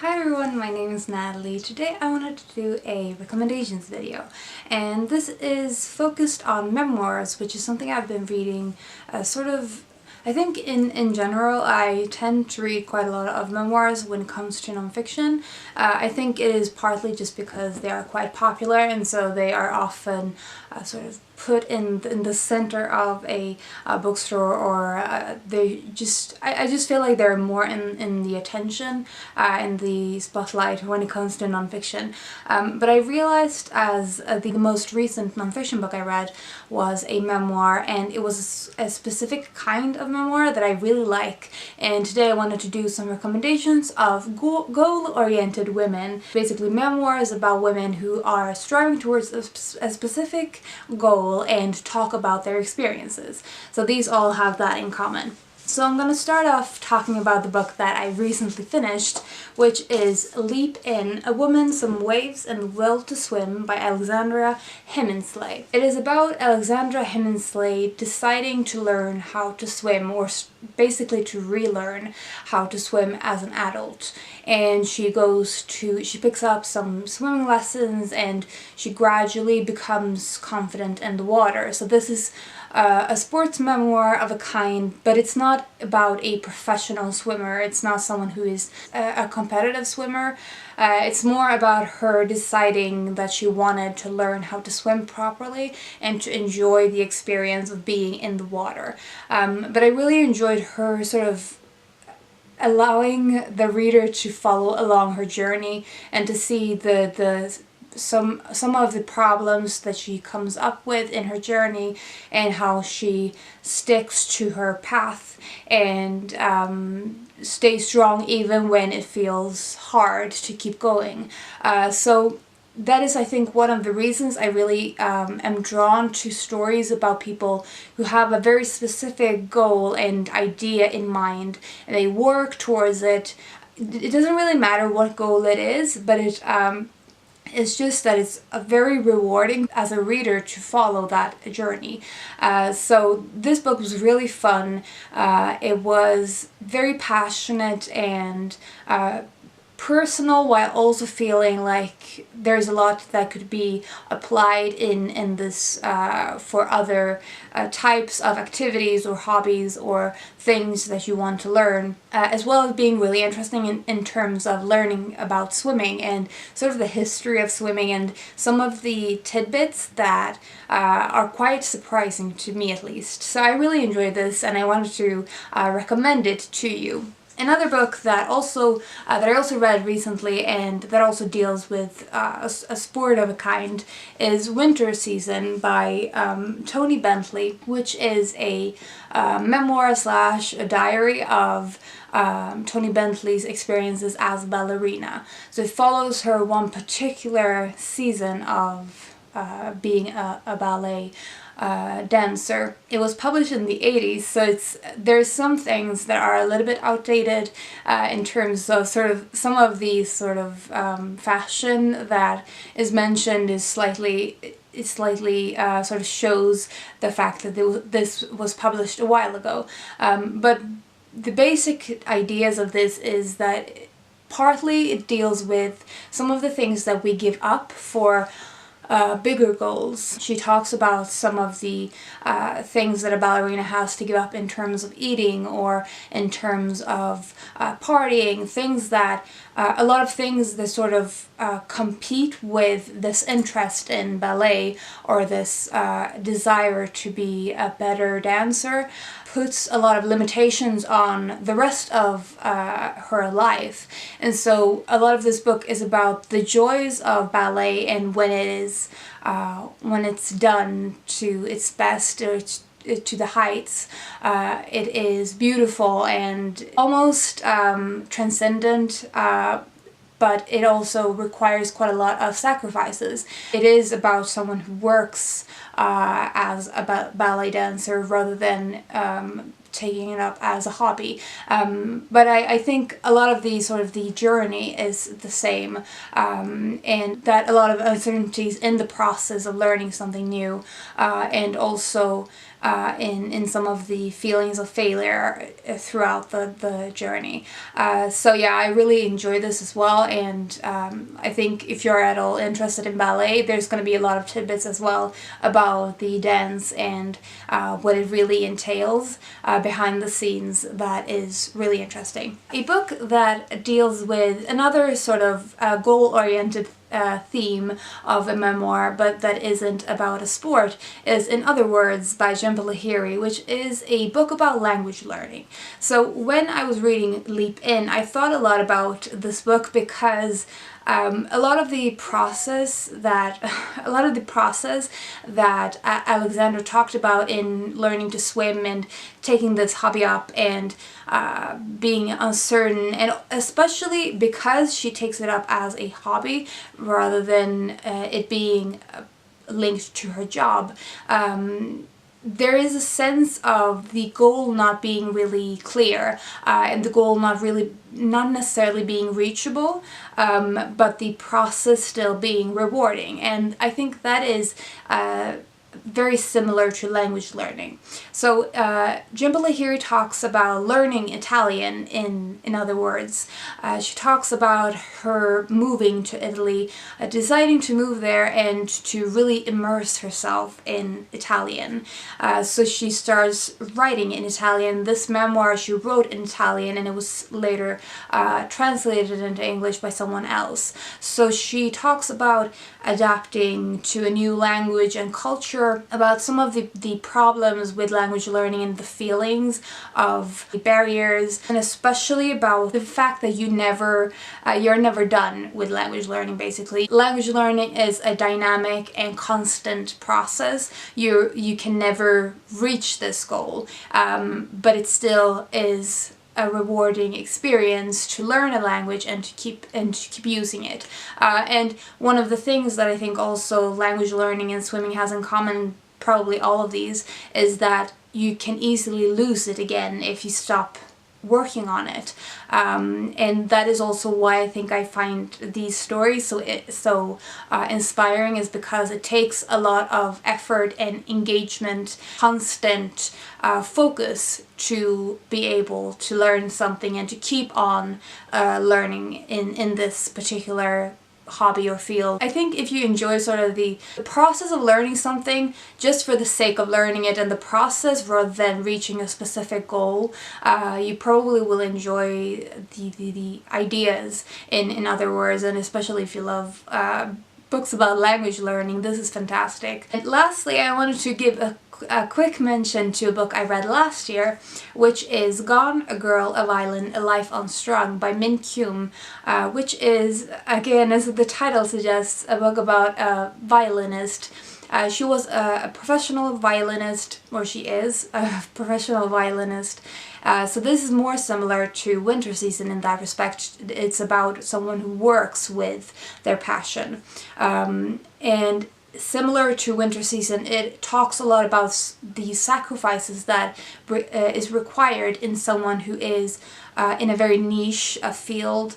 Hi everyone, my name is Natalie. Today I wanted to do a recommendations video, and this is focused on memoirs, which is something I've been reading I think in general I tend to read quite a lot of memoirs when it comes to nonfiction. I think it is partly just because they are quite popular, and so they are often sort of put in the center of a bookstore, or I just feel like they're more in the attention, in the spotlight when it comes to nonfiction. But I realized as the most recent nonfiction book I read was a memoir, and it was a specific kind of memoir that I really like, and today I wanted to do some recommendations of goal-oriented women. Basically memoirs about women who are striving towards a specific goal and talk about their experiences. So these all have that in common. So I'm going to start off talking about the book that I recently finished, which is Leap In, A Woman, Some Waves and the Will to Swim by Alexandra Heminsley. It is about Alexandra Heminsley deciding to learn how to swim, or basically to relearn how to swim as an adult. And she picks up some swimming lessons, and she gradually becomes confident in the water. So this is a sports memoir of a kind, but it's not about a professional swimmer. It's not someone who is a competitive swimmer. It's more about her deciding that she wanted to learn how to swim properly and to enjoy the experience of being in the water. But I really enjoyed her sort of allowing the reader to follow along her journey and to see some of the problems that she comes up with in her journey, and how she sticks to her path and stays strong even when it feels hard to keep going. So that is, I think, one of the reasons I really am drawn to stories about people who have a very specific goal and idea in mind, and they work towards it. It doesn't really matter what goal it is, but it's just that it's very rewarding as a reader to follow that journey. So this book was really fun. It was very passionate and personal, while also feeling like there's a lot that could be applied in this for other types of activities or hobbies or things that you want to learn, as well as being really interesting in terms of learning about swimming and sort of the history of swimming and some of the tidbits that are quite surprising to me, at least. So I really enjoyed this, and I wanted to recommend it to you. Another book that I also read recently, and that also deals with a sport of a kind, is Winter Season by Toni Bentley, which is a memoir slash a diary of Toni Bentley's experiences as a ballerina. So it follows her one particular season of being a ballet dancer. It was published in the 80s, so there's some things that are a little bit outdated in terms of sort of some of the sort of fashion that is mentioned is slightly sort of shows the fact that this was published a while ago. But the basic ideas of this is that partly it deals with some of the things that we give up for bigger goals. She talks about some of the things that a ballerina has to give up in terms of eating, or in terms of partying, things that a lot of things that sort of compete with this interest in ballet, or this desire to be a better dancer, puts a lot of limitations on the rest of her life. And so a lot of this book is about the joys of ballet, and when it's done to its best, or to the heights, it is beautiful and almost transcendent, but it also requires quite a lot of sacrifices. It is about someone who works as a ballet dancer rather than taking it up as a hobby. But I think a lot of the journey is the same, and that a lot of uncertainties in the process of learning something new, and also in some of the feelings of failure throughout the journey. So yeah, I really enjoy this as well, and I think if you're at all interested in ballet, there's going to be a lot of tidbits as well about the dance and what it really entails behind the scenes that is really interesting. A book that deals with another sort of goal-oriented theme of a memoir, but that isn't about a sport, is In Other Words by Jhumpa Lahiri, which is a book about language learning. So when I was reading Leap In, I thought a lot about this book because a lot of the process that Alexandra talked about in learning to swim and taking this hobby up and being uncertain, and especially because she takes it up as a hobby rather than it being linked to her job. There is a sense of the goal not being really clear, and the goal not necessarily being reachable, but the process still being rewarding. And I think that is very similar to language learning. So Jhumpa Lahiri talks about learning Italian in Other Words. She talks about her moving to Italy, deciding to move there and to really immerse herself in Italian. So she starts writing in Italian. This memoir she wrote in Italian, and it was later translated into English by someone else. So she talks about adapting to a new language and culture, about some of the problems with language learning and the feelings of the barriers, and especially about the fact that you're never done with language learning. Basically, language learning is a dynamic and constant process. You can never reach this goal, but it still is a rewarding experience to learn a language and to keep using it. And one of the things that I think also language learning and swimming has in common, probably all of these, is that you can easily lose it again if you stop working on it. And that is also why I think I find these stories so inspiring, is because it takes a lot of effort and engagement, constant focus to be able to learn something and to keep on learning in this particular hobby or field. I think if you enjoy sort of the process of learning something just for the sake of learning it and the process rather than reaching a specific goal, you probably will enjoy the ideas in Other Words, and especially if you love books about language learning, this is fantastic. And lastly, I wanted to give a quick mention to a book I read last year, which is Gone, A Girl, a Violin, A Life Unstrung by Kyum, which is, again, as the title suggests, a book about a violinist. She was a professional violinist, or she is a professional violinist. So this is more similar to Winter Season in that respect. It's about someone who works with their passion. And similar to Winter Season, it talks a lot about the sacrifices that is required in someone who is in a very niche field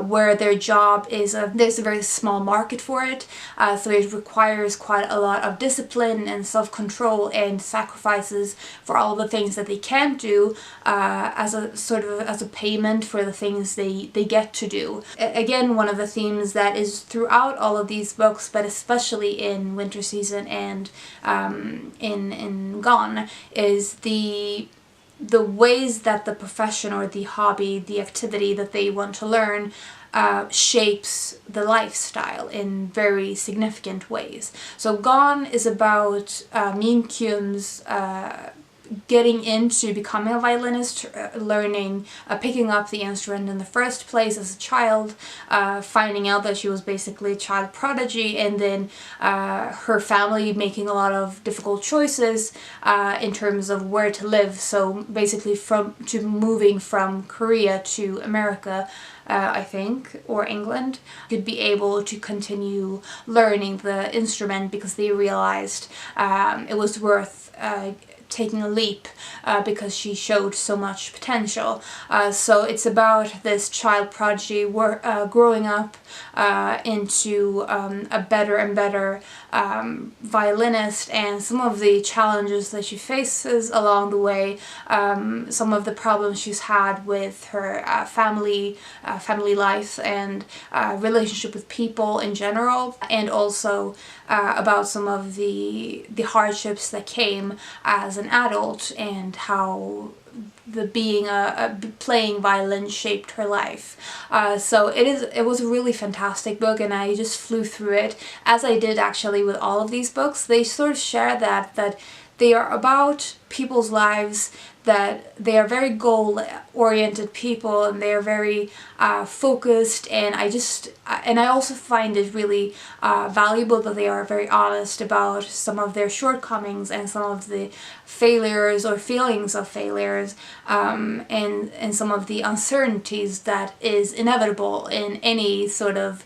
where their job is there's a very small market for it, so it requires quite a lot of discipline and self-control and sacrifices for all the things that they can't do as a payment for the things they get to do. Again, one of the themes that is throughout all of these books, but especially in Winter Season and in Gone, is the ways that the profession or the hobby, the activity that they want to learn, shapes the lifestyle in very significant ways. So Gone is about Kyum's getting into becoming a violinist, learning, picking up the instrument in the first place as a child, finding out that she was basically a child prodigy, and then her family making a lot of difficult choices in terms of where to live. So basically moving from Korea to America, I think, or England, could be able to continue learning the instrument because they realized it was worth taking a leap because she showed so much potential. So it's about this child prodigy growing up into a better and better violinist, and some of the challenges that she faces along the way, some of the problems she's had with her family life and relationship with people in general, and also about some of the hardships that came as an adult and how playing violin shaped her life. So it was a really fantastic book, and I just flew through it, as I did actually with all of these books. They sort of share that they are about people's lives, that they are very goal-oriented people, and they are very focused, and I also find it really valuable that they are very honest about some of their shortcomings and some of the failures or feelings of failures, and some of the uncertainties that is inevitable in any sort of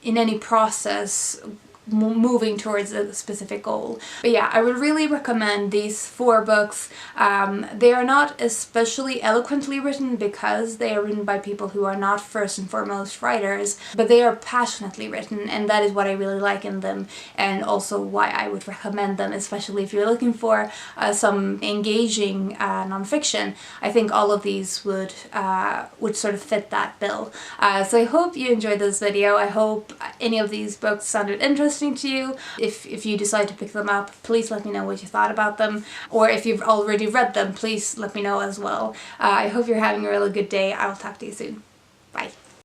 in any process moving towards a specific goal. But yeah, I would really recommend these 4 books. They are not especially eloquently written because they are written by people who are not first and foremost writers, but they are passionately written, and that is what I really like in them, and also why I would recommend them, especially if you're looking for some engaging nonfiction. I think all of these would sort of fit that bill. So I hope you enjoyed this video. I hope any of these books sounded interesting to you. If you decide to pick them up, please let me know what you thought about them, or if you've already read them, please let me know as well. I hope you're having a really good day. I will talk to you soon.